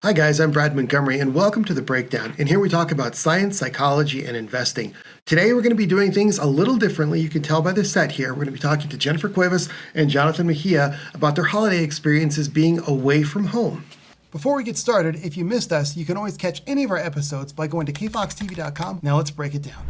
Hi guys, I'm Brad Montgomery and welcome to The Breakdown. And here we talk about science, psychology, and investing. Today we're going to be doing things a little differently. You can tell by the set here. We're going to be talking to Jennifer Cuevas and Jonathan Mejia about their holiday experiences being away from home. Before we get started, if you missed us, you can always catch any of our episodes by going to kfoxtv.com. Now let's break it down.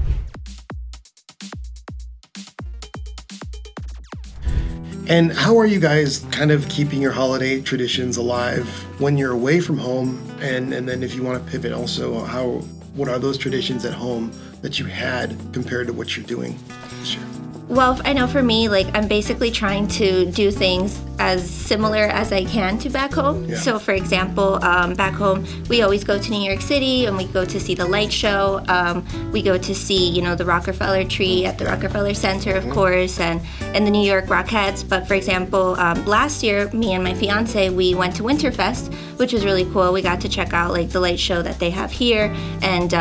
And how are you guys kind of keeping your holiday traditions alive when you're away from home? And then if you want to pivot also, what are those traditions at home that you had compared to what you're doing this year? Well, I know for me, I'm basically trying to do things as similar as I can to back home. Yeah. So, for example, back home, we always go to New York City and we go to see the light show. We go to see, the Rockefeller tree at the Rockefeller Center, of course, and the New York Rockettes. But, for example, last year, me and my fiance, we went to Winterfest, which was really cool. We got to check out the light show that they have here. And,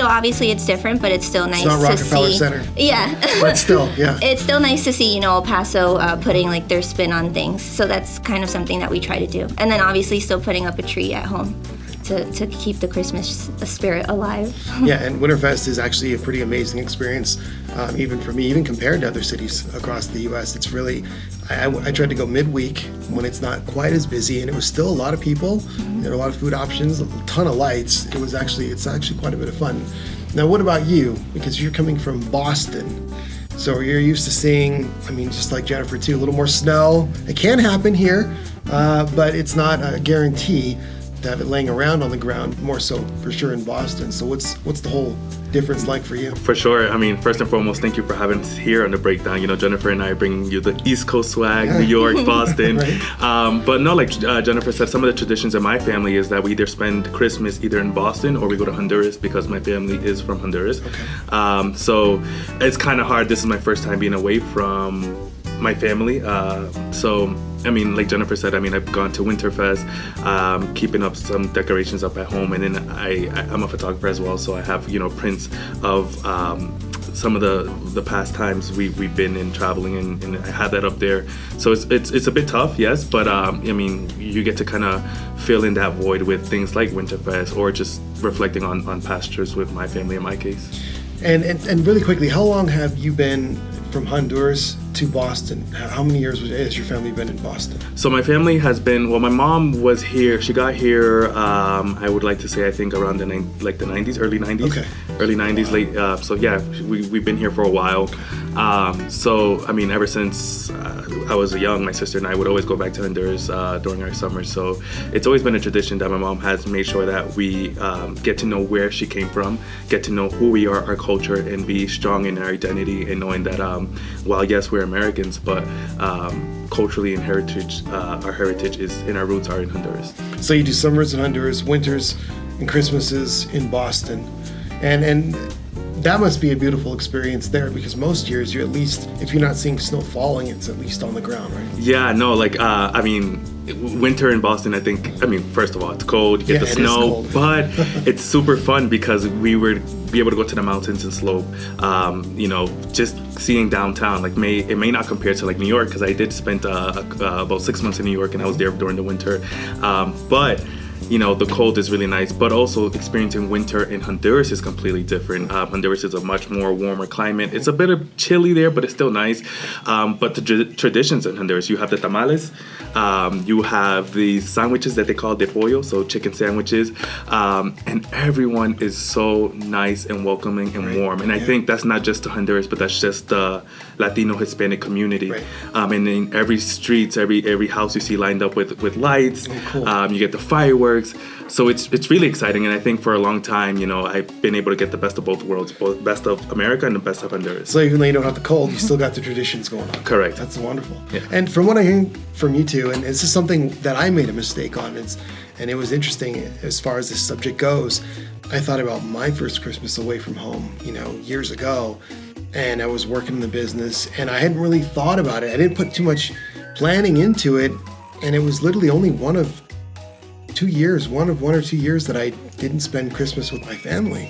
obviously it's different, but it's still nice to see. It's not Rockefeller Center. Yeah. But still, yeah. It's still nice to see, El Paso putting their spin on things. So that's kind of something that we try to do. And then obviously still putting up a tree at home to keep the Christmas spirit alive. Yeah, and Winterfest is actually a pretty amazing experience, even for me, even compared to other cities across the U.S. It's really, I tried to go midweek when it's not quite as busy, and it was still a lot of people. There were a lot of food options, a ton of lights. It's actually quite a bit of fun. Now, what about you? Because you're coming from Boston. So you're used to seeing, just like Jennifer too, a little more snow. It can happen here, but it's not a guarantee to have it laying around on the ground, more so for sure in Boston. So what's the whole difference like for you? For sure. First and foremost, thank you for having us here on The Breakdown. Jennifer and I bring you the East Coast swag, New York, Boston. Right. But no, like Jennifer said, some of the traditions in my family is that we either spend Christmas either in Boston or we go to Honduras because my family is from Honduras. Okay. So it's kind of hard. This is my first time being away from my family. Like Jennifer said, I've gone to Winterfest, keeping up some decorations up at home, and then I'm a photographer as well, so I have prints of some of the past times we've been in traveling, and I have that up there. So it's a bit tough, yes, but you get to kind of fill in that void with things like Winterfest or just reflecting on past trips with my family in my case. And really quickly, how long have you been from Honduras to Boston? How many years has your family been in Boston? So my family has been, my mom was here. She got here, I would like to say, I think around the 90s, early 90s. Okay. Early 90s, late. We've been here for a while. Ever since I was young, my sister and I would always go back to Honduras during our summers. So it's always been a tradition that my mom has made sure that we get to know where she came from, get to know who we are, our culture, and be strong in our identity, and knowing that while yes, we're Americans, but culturally and heritage, our heritage is, and our roots are in Honduras. So you do summers in Honduras, winters and Christmases in Boston, and that must be a beautiful experience there, because most years you're, at least if you're not seeing snow falling, it's at least on the ground, right? Yeah, no, winter in Boston, I think, first of all, it's cold, you get the snow, but it's super fun because we would be able to go to the mountains and slope, just seeing downtown. It may not compare to New York, because I did spend about 6 months in New York, and I was there during the winter, but the cold is really nice, but also experiencing winter in Honduras is completely different. Honduras is a much more warmer climate. It's a bit of chilly there, but it's still nice. But the traditions in Honduras, you have the tamales, you have the sandwiches that they call de pollo, so chicken sandwiches, and everyone is so nice and welcoming and warm. And I think that's not just to Honduras, but that's just the Latino Hispanic community. Right. And in every streets, every house you see lined up with lights. Oh, cool. You get the fireworks. So it's really exciting, and I think for a long time, I've been able to get the best of both worlds, both best of America and the best of Honduras. So even though you don't have the cold, you still got the traditions going on. Correct. That's wonderful. Yeah. And from what I hear from you two, and this is something that I made a mistake on, and it was interesting as far as this subject goes. I thought about my first Christmas away from home, years ago, and I was working in the business, and I hadn't really thought about it. I didn't put too much planning into it, and it was literally only one of 2 years, one or 2 years that I didn't spend Christmas with my family.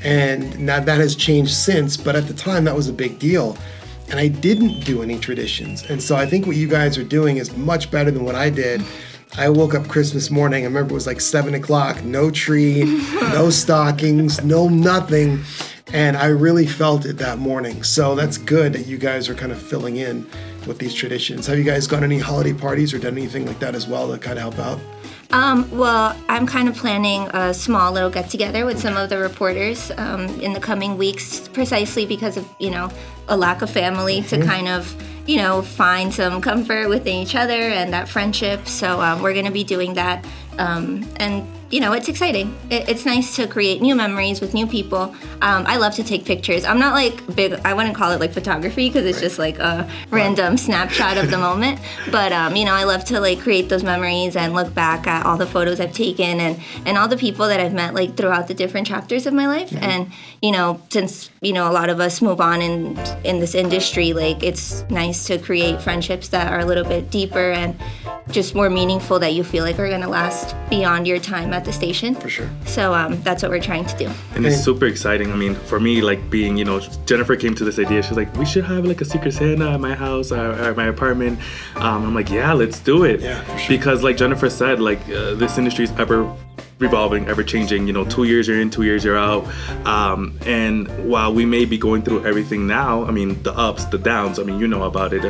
And now that has changed since, but at the time that was a big deal. And I didn't do any traditions. And so I think what you guys are doing is much better than what I did. I woke up Christmas morning. I remember it was like 7 o'clock, no tree, no stockings, no nothing. And I really felt it that morning. So that's good that you guys are kind of filling in with these traditions. Have you guys gone to any holiday parties or done anything like that as well to kind of help out? Well, I'm kind of planning a small little get-together with some of the reporters in the coming weeks, precisely because of, a lack of family to kind of, find some comfort within each other and that friendship. So we're going to be doing that. And it's exciting. It's nice to create new memories with new people. I love to take pictures. I'm not like big, I wouldn't call it like photography because it's just like a random snapshot of the moment. But, I love to like create those memories and look back at all the photos I've taken and all the people that I've met like throughout the different chapters of my life. And, since, a lot of us move on in this industry, like it's nice to create friendships that are a little bit deeper and just more meaningful that you feel like are going to last beyond your time at the station. For sure. So that's what we're trying to do. And it's super exciting. I mean, for me, like being, Jennifer came to this idea. She's like, we should have like a Secret Santa at my house or at my apartment. I'm like, yeah, let's do it. Yeah, for sure. Because like Jennifer said, like this industry is ever revolving, ever changing. 2 years you're in, 2 years you're out. And while we may be going through everything now, I mean, the ups, the downs, I mean, you know about it.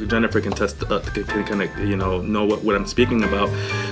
Jennifer can can connect, know what I'm speaking about.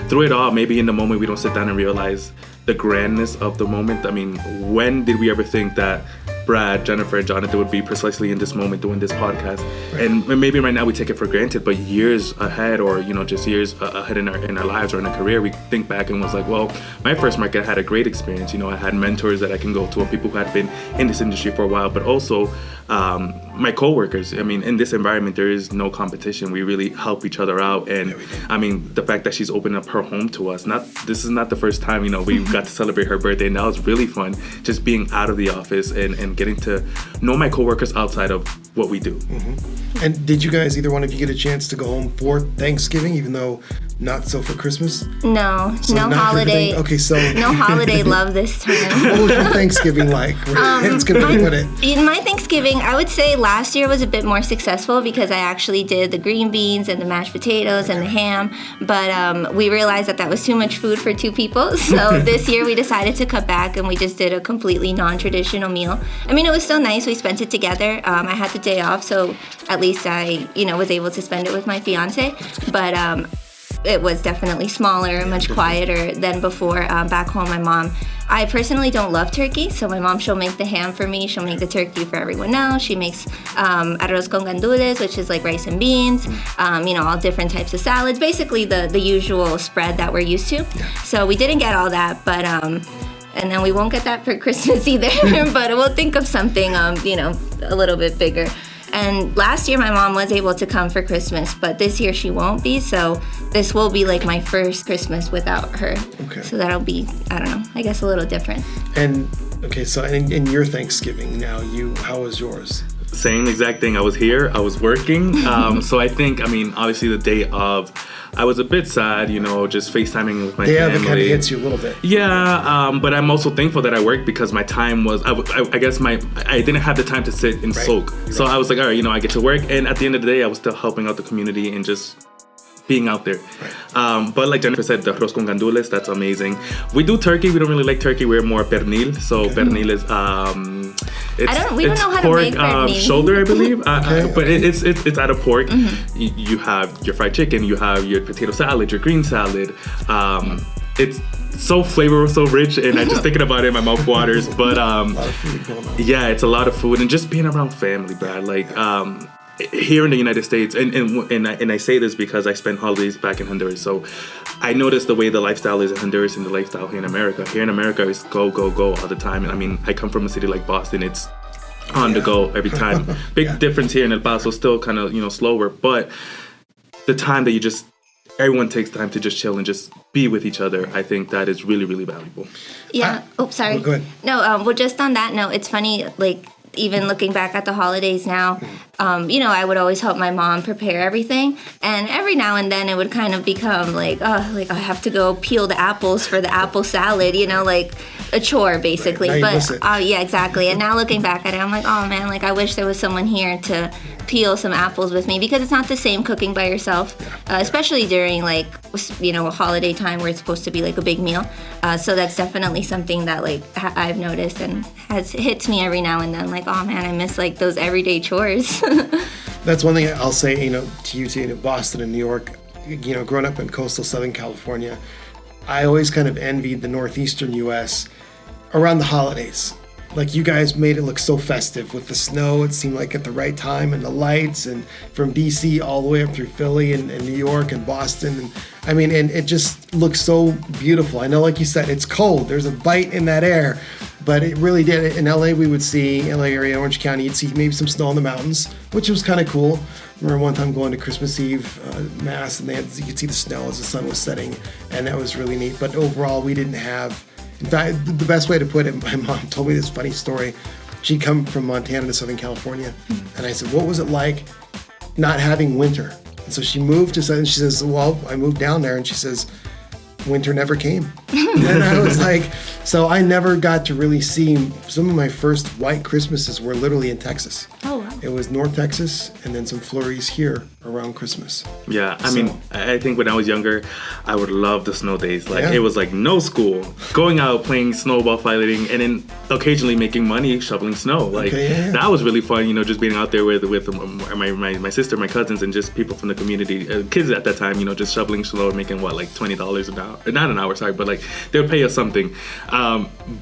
Through it all, maybe in the moment we don't sit down and realize the grandness of the moment. I mean, when did we ever think that Brad, Jennifer, and Jonathan would be precisely in this moment doing this podcast? Right. And maybe right now we take it for granted, but years ahead, or just years ahead in our lives or in our career, we think back and was like, well, my first market had a great experience. I had mentors that I can go to, or people who had been in this industry for a while, but also my coworkers. I mean, in this environment, there is no competition. We really help each other out, and I mean, the fact that she's opened up her home to us. This is not the first time we got to celebrate her birthday, and that was really fun. Just being out of the office and getting to know my coworkers outside of what we do. Mm-hmm. And did you guys, either one of you, get a chance to go home for Thanksgiving, even though not so for Christmas? No, so no holiday. Okay, so no holiday love this time. What was your Thanksgiving like? It's gonna put it. My Thanksgiving, I would say last year was a bit more successful because I actually did the green beans and the mashed potatoes and the ham, but we realized that was too much food for two people. So this year we decided to cut back and we just did a completely non-traditional meal. I mean, it was still nice. We spent it together. I had the day off, so at least I, was able to spend it with my fiance. But it was definitely smaller, much quieter than before. Back home, my mom, I personally don't love turkey, so my mom, she'll make the ham for me, she'll make the turkey for everyone else. She makes arroz con gandules, which is like rice and beans, all different types of salads, basically the usual spread that we're used to. So we didn't get all that, but and then we won't get that for Christmas either, but we'll think of something, a little bit bigger. And last year my mom was able to come for Christmas, but this year she won't be, so this will be like my first Christmas without her. Okay. So that'll be, I don't know, I guess a little different. And, okay, so in your Thanksgiving now, how was yours? Same exact thing. I was here, I was working, so I think, obviously the day of, I was a bit sad, just FaceTiming with my family. Yeah, that kind of hits you a little bit. Yeah, but I'm also thankful that I worked because my time was, I guess I didn't have the time to sit and soak. Right. So I was like, all right, I get to work. And at the end of the day, I was still helping out the community and just being out there. Right. But like Jennifer said, the arroz con gandules, that's amazing. We do turkey. We don't really like turkey. We're more pernil. So pernil is... we don't know how to make pork shoulder, I believe. But it's out of pork. Mm-hmm. You have your fried chicken. You have your potato salad, your green salad. It's so flavorful, so rich, and I just thinking about it, my mouth waters. But yeah, it's a lot of food, and just being around family, Brad. Like here in the United States, and I say this because I spent holidays back in Honduras, so I noticed the way the lifestyle is in Honduras and the lifestyle here in America. Here in America, it's go, go, go all the time. And I come from a city like Boston. It's on the go every time. Big difference here in El Paso, still kind of, slower. But the time that everyone takes time to just chill and just be with each other, I think that is really, really valuable. Yeah. Sorry. Go ahead. No, well, just on that note, it's funny, like, even looking back at the holidays now, I would always help my mom prepare everything. And every now and then it would kind of become like I have to go peel the apples for the apple salad, like a chore basically. Right. But yeah, exactly. And now looking back at it, I'm like, oh man, like I wish there was someone here to peel some apples with me, because it's not the same cooking by yourself, especially during like, you know, a holiday time where it's supposed to be like a big meal. So that's definitely something that like I've noticed and has hits me every now and then. Like, oh man, I miss like those everyday chores. That's one thing I'll say, you know, to you too, in Boston and New York, you know, growing up in coastal Southern California, I always kind of envied the northeastern U.S. around the holidays. Like, you guys made it look so festive with the snow. It seemed like at the right time, and the lights, and from DC all the way up through Philly and New York and Boston. And I mean, and it just looks so beautiful. I know, like you said, it's cold. There's a bite in that air, but it really did. In LA, we would see, LA area, Orange County, you'd see maybe some snow in the mountains, which was kind of cool. I remember one time going to Christmas Eve Mass, and you could see the snow as the sun was setting, and that was really neat. But overall, we didn't have. In fact, the best way to put it, my mom told me this funny story. She'd come from Montana to Southern California, and I said, what was it like not having winter? And so she moved to Southern, she says, well, I moved down there, and she says, winter never came. And I was like, so I never got to really see, some of my first white Christmases were literally in Texas. Oh, wow. It was North Texas, and then some flurries here around Christmas. Yeah, I mean, I think when I was younger, I would love the snow days. Like, it was like no school, going out, playing snowball fighting, and then occasionally making money shoveling snow. Like, that was really fun, you know, just being out there with my sister, my cousins, and just people from the community, kids at that time, you know, just shoveling snow and making, what, like $20 an hour? Not an hour, sorry, but like, they would pay us something.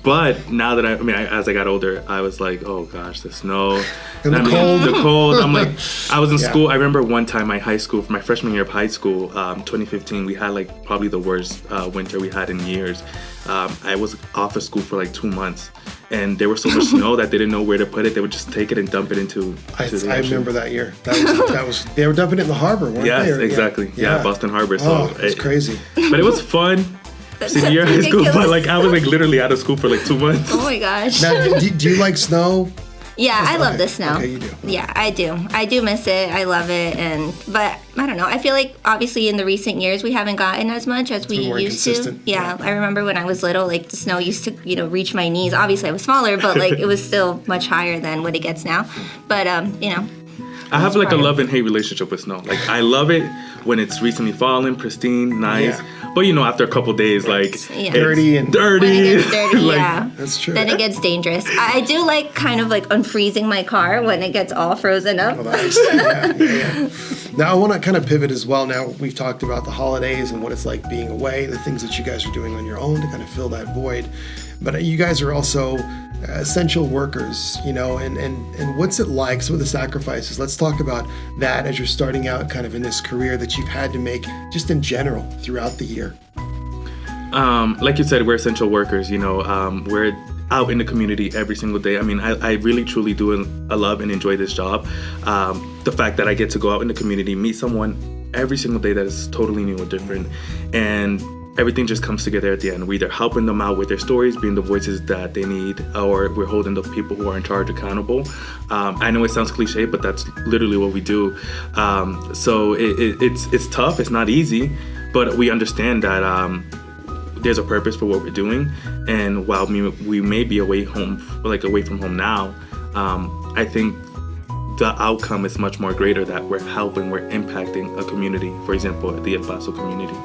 But now that as I got older, I was like, oh gosh, the snow. And the cold. I'm like, I was in school. I remember one time my freshman year of high school, 2015, we had like probably the worst winter we had in years. I was off of school for like 2 months, and there was so much snow that they didn't know where to put it. They would just take it and dump it into the ocean. I remember that year. That was they were dumping it in the harbor, weren't they? Yes, exactly. Yeah, Boston Harbor. So it's crazy. But it was fun. Senior year of high school, but like I was like literally out of school for like 2 months. Oh my gosh. Now, do you like snow? Yeah, I love the snow. Okay, you do. Yeah, I do. I do miss it. I love it, but I don't know. I feel like obviously in the recent years we haven't gotten as much as we used to. Yeah, I remember when I was little, like the snow used to, you know, reach my knees. Obviously I was smaller, but like it was still much higher than what it gets now. But you know. I have like a love and hate relationship with snow. Like, I love it when it's recently fallen, pristine, nice. Yeah. But you know, after a couple days, like dirty. When it gets dirty, like, that's true. Then it gets dangerous. I do like kind of like unfreezing my car when it gets all frozen up. Oh, nice. Now I want to kind of pivot as well. Now we've talked about the holidays and what it's like being away, the things that you guys are doing on your own to kind of fill that void. But you guys are also essential workers, you know, and what's it like, some of the sacrifices. Let's talk about that as you're starting out kind of in this career that you've had to make just in general throughout the year. Like you said, we're essential workers, you know, we're out in the community every single day. I mean, I really truly do love and enjoy this job. The fact that I get to go out in the community, meet someone every single day that is totally new or different, and everything just comes together at the end. We're either helping them out with their stories, being the voices that they need, or we're holding the people who are in charge accountable. I know it sounds cliche, but that's literally what we do. So it's tough. It's not easy, but we understand that there's a purpose for what we're doing. And while we may be away from home now, I think the outcome is much more greater that we're helping, we're impacting a community. For example, the El Paso community.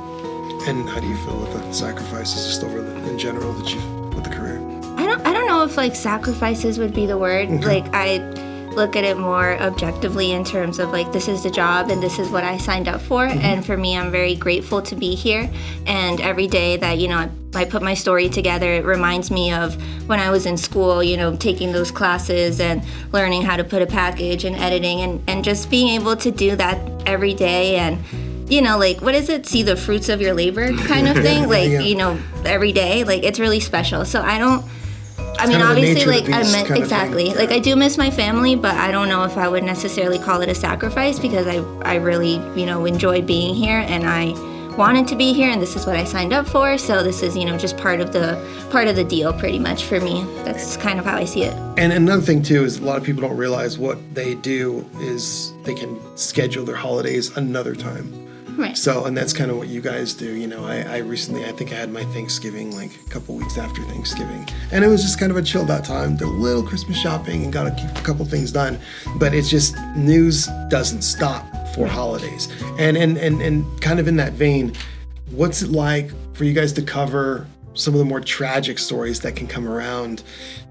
And how do you feel with the sacrifices just over in general that you've with the career? I don't know if like sacrifices would be the word. Like, I look at it more objectively in terms of like, this is the job and this is what I signed up for. And for me, I'm very grateful to be here. And every day that, you know, I put my story together, it reminds me of when I was in school, you know, taking those classes and learning how to put a package and editing and just being able to do that every day. And you know, like, what is it? See the fruits of your labor kind of thing? Like, you know, every day. Like, it's really special. So I mean, obviously, like, exactly. Like, I do miss my family, but I don't know if I would necessarily call it a sacrifice because I really, you know, enjoy being here and I wanted to be here and this is what I signed up for. So this is, you know, just part of the deal pretty much for me. That's kind of how I see it. And another thing too is a lot of people don't realize what they do is they can schedule their holidays another time. Right. So, and that's kind of what you guys do. You know, I recently, I think I had my Thanksgiving like a couple weeks after Thanksgiving, and it was just kind of a chilled out time. Did a little Christmas shopping and got a couple things done, but it's just news doesn't stop for holidays. And kind of in that vein, what's it like for you guys to cover some of the more tragic stories that can come around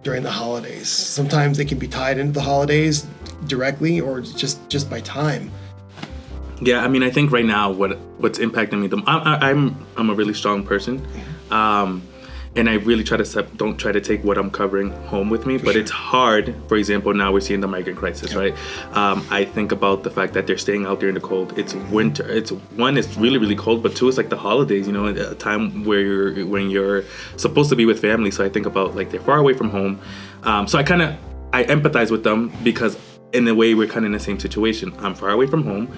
during the holidays? Sometimes they can be tied into the holidays directly or just by time. Yeah, I mean, I think right now what's impacting me, I'm a really strong person, and I really don't try to take what I'm covering home with me. But it's hard. For example, now we're seeing the migrant crisis, right? I think about the fact that they're staying out there in the cold. It's winter. It's really, really cold, but two, it's like the holidays, you know, a time when you're supposed to be with family. So I think about like they're far away from home. So I empathize with them because in a way we're kind of in the same situation. I'm far away from home.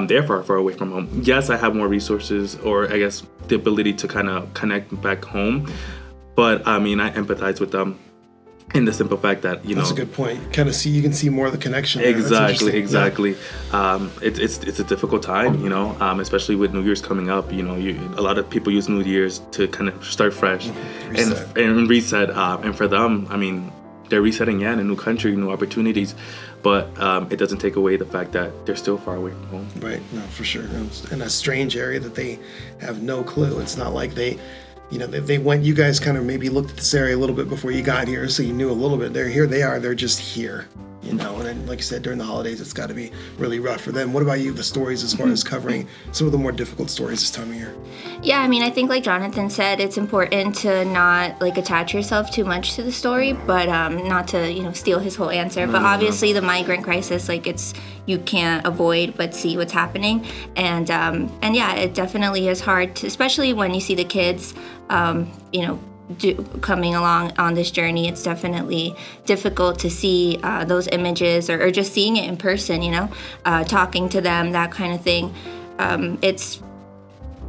They're far away from home. Yes, I have more resources, or I guess the ability to kind of connect back home. But I mean, I empathize with them in the simple fact that, you know. That's a good point. You can see more of the connection there. Exactly. Yeah. It's a difficult time, you know, especially with New Year's coming up. You know, a lot of people use New Year's to kind of start fresh and reset. And for them, I mean, they're resetting, in a new country, new opportunities, but it doesn't take away the fact that they're still far away from home. Right, no, for sure. In a strange area that they have no clue. It's not like they went, you guys kind of maybe looked at this area a little bit before you got here, so you knew a little bit. They're just here, you know, and then, like you said, during the holidays, it's got to be really rough for them. What about you, the stories as far as covering some of the more difficult stories this time of year? Yeah, I mean, I think like Jonathan said, it's important to not like attach yourself too much to the story, but not to, you know, steal his whole answer. But obviously the migrant crisis, like you can't avoid but see what's happening. And yeah, it definitely is hard to, especially when you see the kids, you know, coming along on this journey. It's definitely difficult to see those images or just seeing it in person, you know, talking to them, that kind of thing.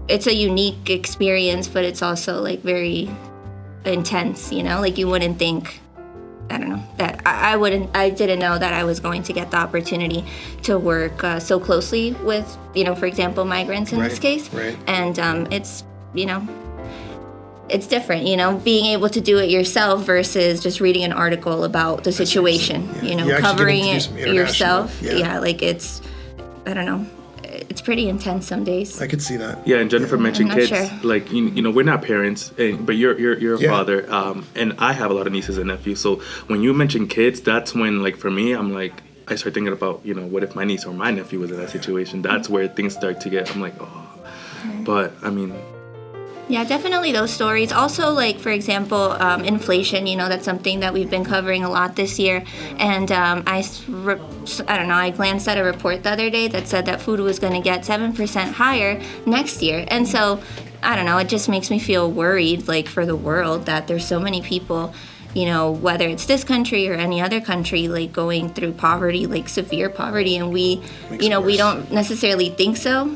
It's a unique experience, but it's also like very intense, you know, like you wouldn't think, I don't know, that I didn't know that I was going to get the opportunity to work so closely with, you know, for example, migrants in this case. Right. And it's, you know, it's different, you know, being able to do it yourself versus just reading an article about the situation, you know, covering it yourself. Yeah, like it's, I don't know, it's pretty intense some days. I could see that. Yeah, and Jennifer mentioned kids. Sure. Like, you know, we're not parents, but you're a father, and I have a lot of nieces and nephews. So when you mention kids, that's when, like, for me, I'm like, I start thinking about, you know, what if my niece or my nephew was in that situation? That's where things start to get, I'm like, oh. But, I mean... Yeah, definitely those stories. Also, like, for example, inflation, you know, that's something that we've been covering a lot this year. And I don't know, I glanced at a report the other day that said that food was going to get 7% higher next year. And so, I don't know, it just makes me feel worried, like, for the world that there's so many people, you know, whether it's this country or any other country, like going through poverty, like severe poverty, and we don't necessarily think so.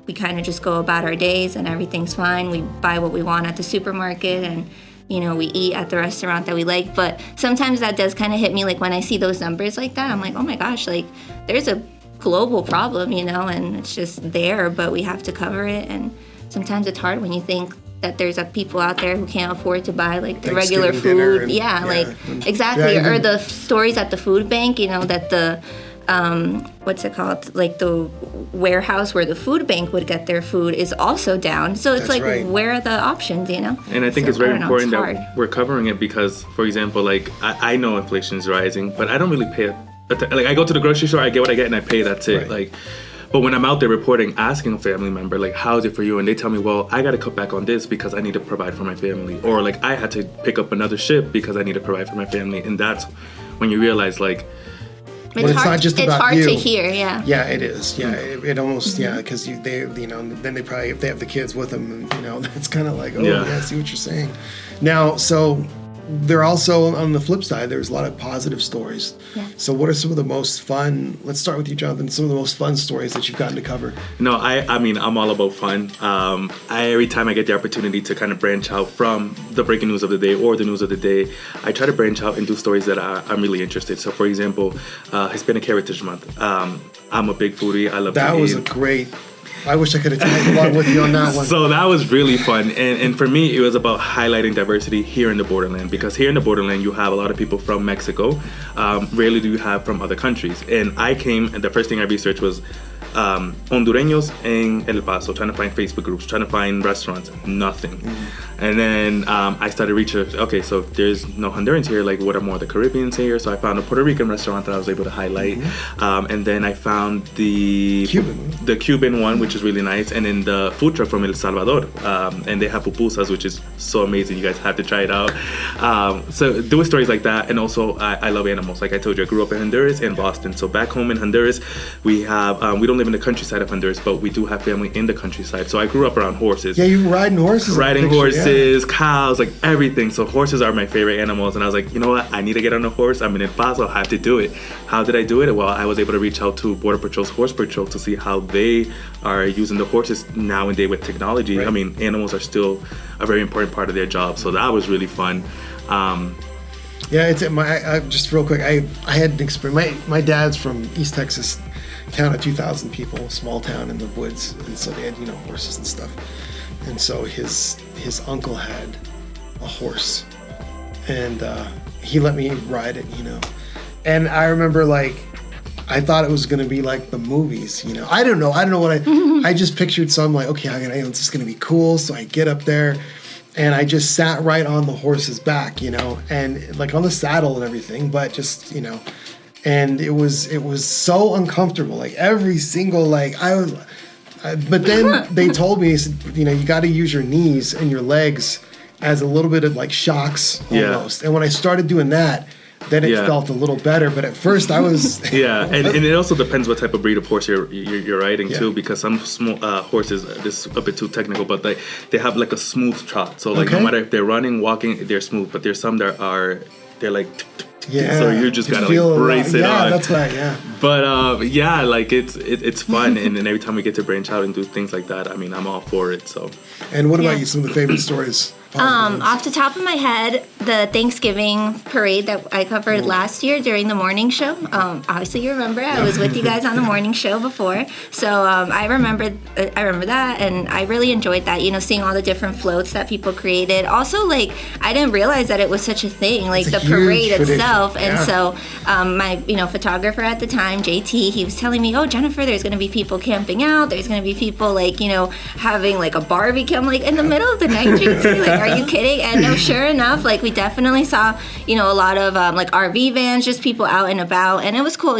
We kind of just go about our days and everything's fine. We buy what we want at the supermarket and, you know, we eat at the restaurant that we like. But sometimes that does kind of hit me, like when I see those numbers like that, I'm like, oh my gosh, like there's a global problem, you know, and it's just there, but we have to cover it. And sometimes it's hard when you think that there's people out there who can't afford to buy like the regular food. Exactly. Yeah, or the stories at the food bank, you know, that the what's it called? Like the warehouse where the food bank would get their food is also down. So it's where are the options, you know? And I think it's very important that we're covering it because, for example, like I know inflation is rising, but I don't really pay like I go to the grocery store, I get what I get and I pay, that's it. Like, but when I'm out there reporting, asking a family member, like, how's it for you? And they tell me, well, I got to cut back on this because I need to provide for my family. Or, like, I had to pick up another shift because I need to provide for my family. And that's when you realize, like... It's not just about hard you. To hear, yeah. Yeah, it is. Yeah, it almost, because they, you know, then they probably, if they have the kids with them, you know, it's kind of like, I see what you're saying. Now, so... They're also, on the flip side, there's a lot of positive stories. Yeah. So what are some of the most fun, let's start with you, Jonathan, some of the most fun stories that you've gotten to cover? No, I mean, I'm all about fun. Every time I get the opportunity to kind of branch out from the breaking news of the day or the news of the day, I try to branch out and do stories that I'm really interested. So, for example, Hispanic Heritage Month. I'm a big foodie. I love to eat. That was a great I wish I could have tagged along with you on that one. So that was really fun. And for me, it was about highlighting diversity here in the borderland, because here in the borderland, you have a lot of people from Mexico. Rarely do you have from other countries. And I came, and the first thing I researched was Hondureños in El Paso, trying to find Facebook groups, trying to find restaurants, nothing. And then I started researching, okay, so if there's no Hondurans here, like what are more of the Caribbeans here? So I found a Puerto Rican restaurant that I was able to highlight. And then I found the Cuban one, which is really nice. And then the food truck from El Salvador. And they have pupusas, which is so amazing. You guys have to try it out. So doing stories like that. And also I love animals. Like I told you, I grew up in Honduras and Boston. So back home in Honduras, we have, we don't live in the countryside of Honduras, but we do have family in the countryside. So I grew up around horses. Yeah, you riding horses? Riding horses, cows, like everything. So horses are my favorite animals. And I was like, you know what? I need to get on a horse. I'm in El Paso. I have to do it. How did I do it? Well, I was able to reach out to Border Patrol's Horse Patrol to see how they are using the horses nowadays with technology. Right. I mean, animals are still a very important part of their job. So that was really fun. Yeah, it's just real quick. I had an experience. My dad's from East Texas, town of 2,000 people, small town in the woods, and so they had horses and stuff. And so his uncle had a horse, and he let me ride it, And I remember I thought it was gonna be like the movies, I don't know what I just pictured some okay, this is gonna be cool. So I get up there. And I just sat right on the horse's back, and on the saddle and everything, but just, and it was so uncomfortable, every single, but then they told me, you got to use your knees and your legs as a little bit of shocks almost. And when I started doing that, then it felt a little better, but at first I was... Yeah, and it also depends what type of breed of horse you're riding too, because some small horses, this is a bit too technical, but they have a smooth trot. So no matter if they're running, walking, they're smooth, but there's some that they're so you just gotta brace it on. Yeah, that's right, yeah. But it's fun, and every time we get to branch out and do things like that, I'm all for it, so. And what about you, some of the favorite stories? Off the top of my head, the Thanksgiving parade that I covered last year during the morning show. Obviously, you remember I was with you guys on the morning show before, so I remember that, and I really enjoyed that. Seeing all the different floats that people created. Also, I didn't realize that it was such a thing, the parade itself. And so, my photographer at the time, JT, he was telling me, "Oh, Jennifer, there's going to be people camping out. There's going to be people having a barbecue." I'm in the middle of the night, JT. Are you kidding? And no, sure enough, we definitely saw, a lot of RV vans, just people out and about, and it was cool,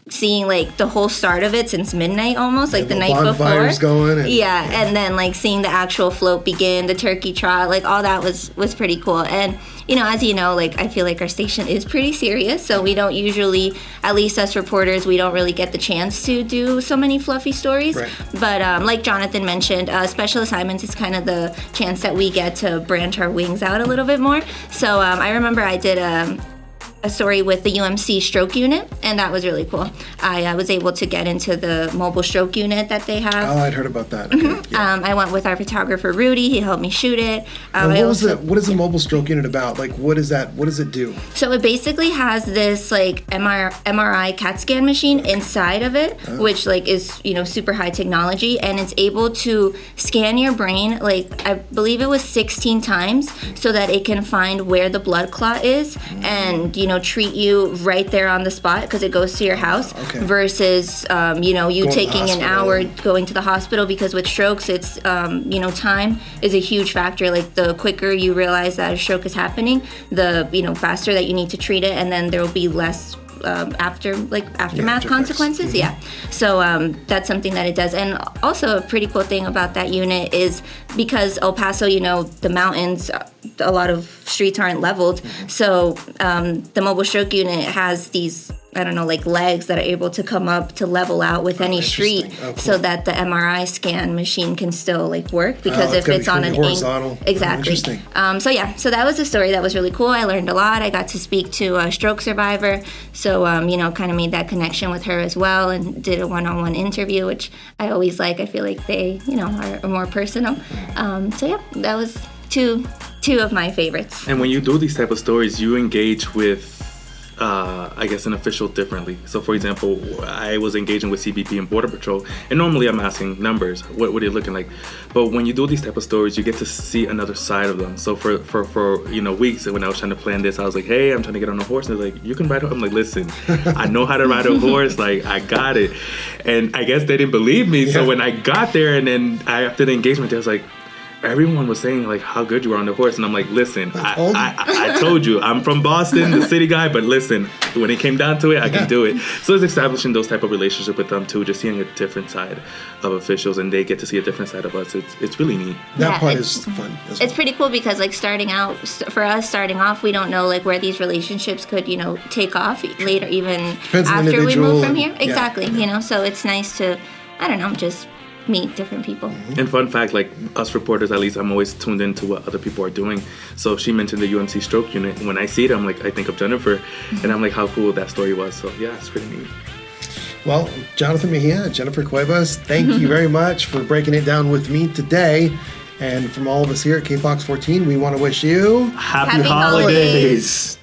seeing the whole start of it since midnight almost, the night before. Going and then seeing the actual float begin, the turkey trot, all that was pretty cool. And as you know, I feel our station is pretty serious, so we don't usually, at least us reporters, we don't really get the chance to do so many fluffy stories. Right. But like Jonathan mentioned, special assignments is kind of the chance that we get to branch our wings out a little bit more. So I remember I did a story with the UMC stroke unit, and that was really cool. I was able to get into the mobile stroke unit that they have. Oh, I'd heard about that. Okay. Yeah. I went with our photographer Rudy. He helped me shoot it. What is the mobile stroke unit about? What is that? What does it do? So it basically has this MRI CAT scan machine inside of it, which is super high technology, and it's able to scan your brain I believe it was 16 times, so that it can find where the blood clot is, and treat you right there on the spot, because it goes to your house, versus you taking an hour going to the hospital, because with strokes it's time is a huge factor. The quicker you realize that a stroke is happening, the faster that you need to treat it, and then there will be less aftermath consequences. Mm-hmm. Yeah, so that's something that it does. And also a pretty cool thing about that unit is because El Paso, the mountains, a lot of streets aren't leveled, so the mobile stroke unit has these legs that are able to come up to level out with any street, cool. So that the MRI scan machine can still work, because if it's on an horizontal. Exactly. Interesting. So that was a story that was really cool. I learned a lot. I got to speak to a stroke survivor, so kind of made that connection with her as well, and did a one-on-one interview, which I always like. I feel like they are more personal. That was two of my favorites. And when you do these type of stories, you engage with I guess, an official differently. So, for example, I was engaging with CBP and Border Patrol, and normally I'm asking numbers, what are you looking like? But when you do these type of stories, you get to see another side of them. So for weeks when I was trying to plan this, I was like, hey, I'm trying to get on a horse. And they're like, you can ride a horse? I'm like, listen, I know how to ride a horse. Like, I got it. And I guess they didn't believe me. So when I got there and then after the engagement, they was like, everyone was saying like how good you were on the horse, and I'm like, listen, I told you, I'm from Boston, the city guy, but listen, when it came down to it, I can do it. So it's establishing those type of relationship with them too, just seeing a different side of officials, and they get to see a different side of us. It's really neat. That part is fun. It's pretty cool because like starting off, we don't know like where these relationships could take off later, even after we move from here. Exactly, so it's nice to, I don't know, just meet different people. And fun fact, like us reporters, at least I'm always tuned into what other people are doing. So she mentioned the UMC stroke unit. When I see it, I'm like, I think of Jennifer, and I'm like, how cool that story was. So yeah, it's pretty neat. Well, Jonathan Mejia, Jennifer Cuevas, thank you very much for breaking it down with me today. And from all of us here at KFOX 14, we want to wish you Happy holidays.